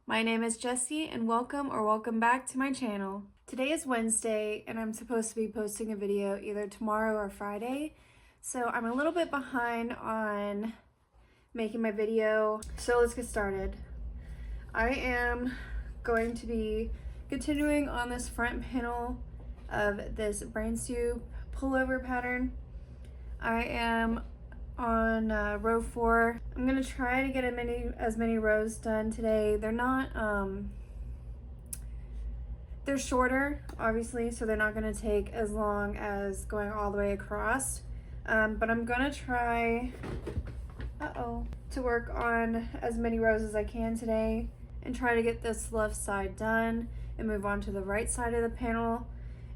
My name is Jessie and welcome back to my channel. Today is Wednesday and I'm supposed to be posting a video either tomorrow or Friday. So I'm a little bit behind on making my video. So let's get started. I am going to be continuing on this front panel of this brain soup pullover pattern. I am on row 4. I'm gonna try to get as many rows done today. They're not they're shorter, obviously, so they're not gonna take as long as going all the way across, but I'm gonna try to work on as many rows as I can today and try to get this left side done and move on to the right side of the panel,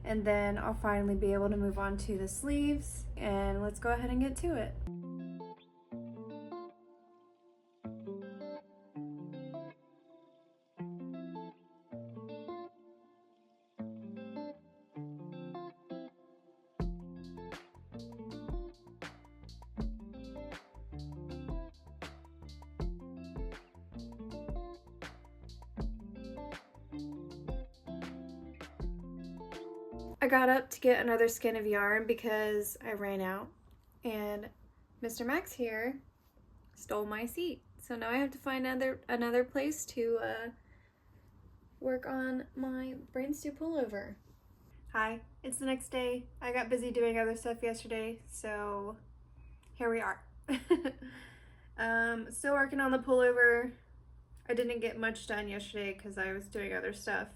and then I'll finally be able to move on to the sleeves. And let's go ahead and get to it. I got up to get another skein of yarn because I ran out, and Mr. Max here stole my seat. So now I have to find another place to work on my brain stew pullover. Hi, it's the next day. I got busy doing other stuff yesterday, so here we are. Still working on the pullover. I didn't get much done yesterday because I was doing other stuff.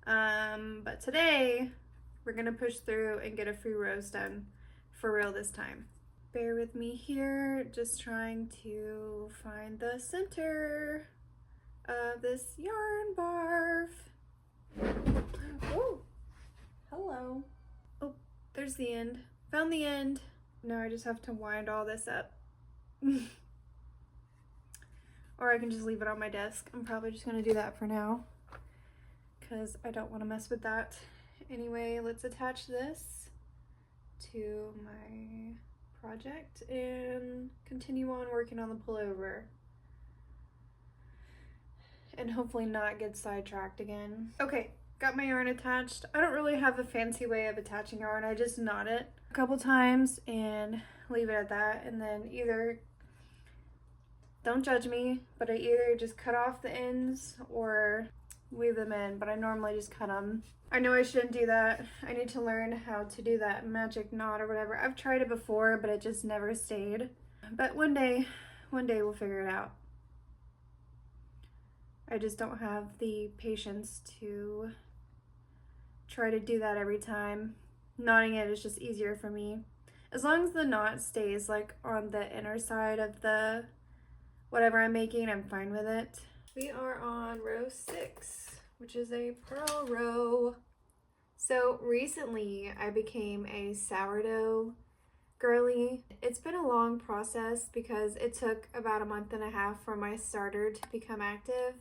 But today we're gonna push through and get a few rows done for real this time. Bear with me here, just trying to find the center of this yarn barf. Oh, hello. Oh, there's the end. Found the end. Now I just have to wind all this up. Or I can just leave it on my desk. I'm probably just gonna do that for now because I don't want to mess with that. Anyway, let's attach this to my project and continue on working on the pullover and hopefully not get sidetracked again. Okay, got my yarn attached. I don't really have a fancy way of attaching yarn. I just knot it a couple times and leave it at that, and then either, don't judge me, but I either just cut off the ends or weave them in, but I normally just cut them. I know I shouldn't do that. I need to learn how to do that magic knot or whatever. I've tried it before, but it just never stayed. But one day we'll figure it out. I just don't have the patience to try to do that every time. Knotting it is just easier for me. As long as the knot stays like on the inner side of the whatever I'm making, I'm fine with it. We are on row 6, which is a purl row. So recently I became a sourdough girly. It's been a long process because it took about a month and a half for my starter to become active.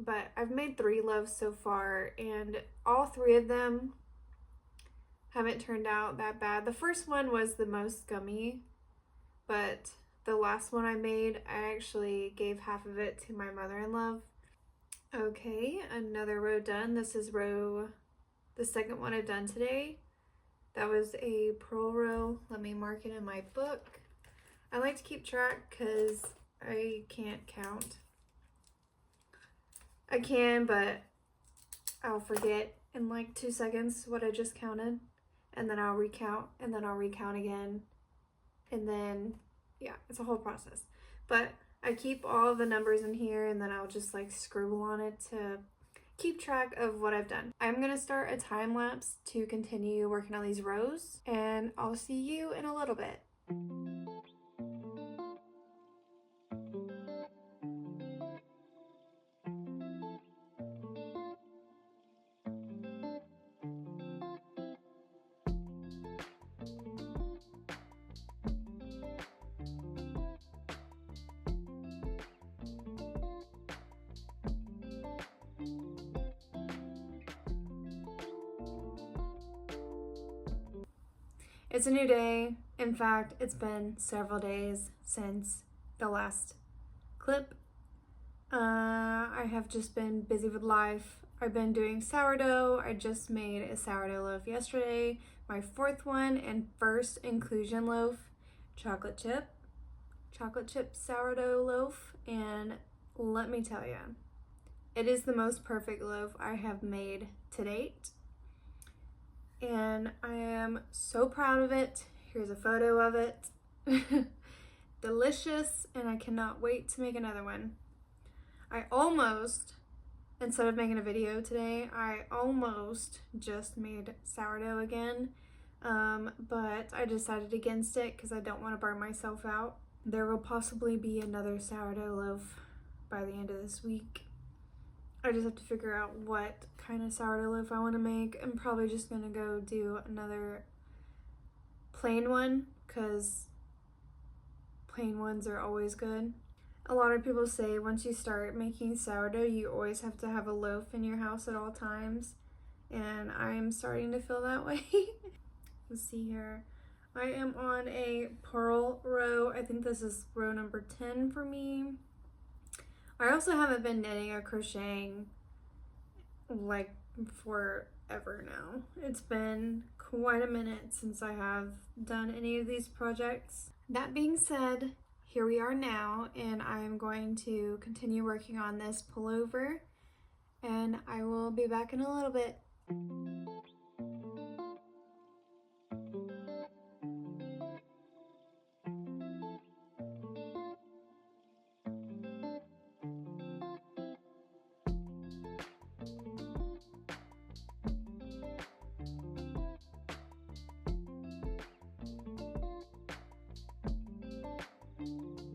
But I've made 3 loaves so far, and all 3 of them haven't turned out that bad. The first one was the most gummy, but the last one I made, I actually gave half of it to my mother-in-law. Okay, another row done. This is the second one I've done today. That was a purl row. Let me mark it in my book. I like to keep track because I can't count. I can, but I'll forget in like 2 seconds what I just counted, and then I'll recount, and then I'll recount again, and then yeah, it's a whole process. But I keep all of the numbers in here, and then I'll just like scribble on it to keep track of what I've done. I'm gonna start a time lapse to continue working on these rows, and I'll see you in a little bit. It's a new day. In fact, it's been several days since the last clip. I have just been busy with life. I've been doing sourdough. I just made a sourdough loaf yesterday, my fourth one and first inclusion loaf, chocolate chip sourdough loaf, and let me tell you, it is the most perfect loaf I have made to date, and I am so proud of it. Here's a photo of it. Delicious, and I cannot wait to make another one. I almost, instead of making a video today, I almost just made sourdough again, but I decided against it because I don't want to burn myself out. There will possibly be another sourdough loaf by the end of this week. I just have to figure out what kind of sourdough loaf I want to make. I'm probably just going to go do another plain one because plain ones are always good. A lot of people say once you start making sourdough, you always have to have a loaf in your house at all times, and I'm starting to feel that way. Let's see here. I am on a purl row. I think this is row number 10 for me. I also haven't been knitting or crocheting like forever now. It's been quite a minute since I have done any of these projects. That being said, here we are now, and I am going to continue working on this pullover, and I will be back in a little bit.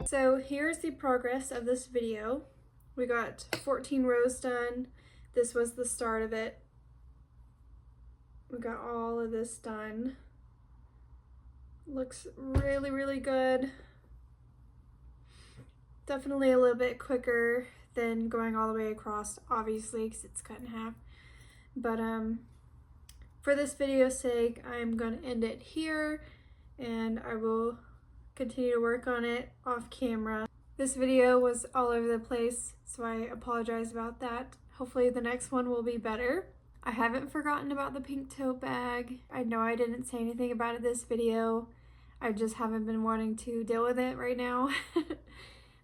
So here's the progress of this video. We got 14 rows done. This was the start of it. We got all of this done. Looks really, really good. Definitely a little bit quicker than going all the way across, obviously, because it's cut in half. But for this video's sake, I'm going to end it here, and I will continue to work on it off camera. This video was all over the place, so I apologize about that. Hopefully the next one will be better. I haven't forgotten about the pink tote bag. I know I didn't say anything about it this video. I just haven't been wanting to deal with it right now.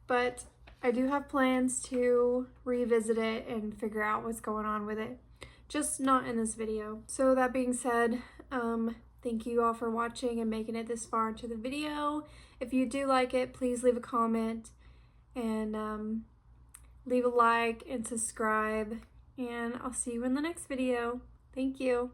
But I do have plans to revisit it and figure out what's going on with it. Just not in this video. So that being said, thank you all for watching and making it this far into the video. If you do like it, please leave a comment and leave a like and subscribe. And I'll see you in the next video. Thank you.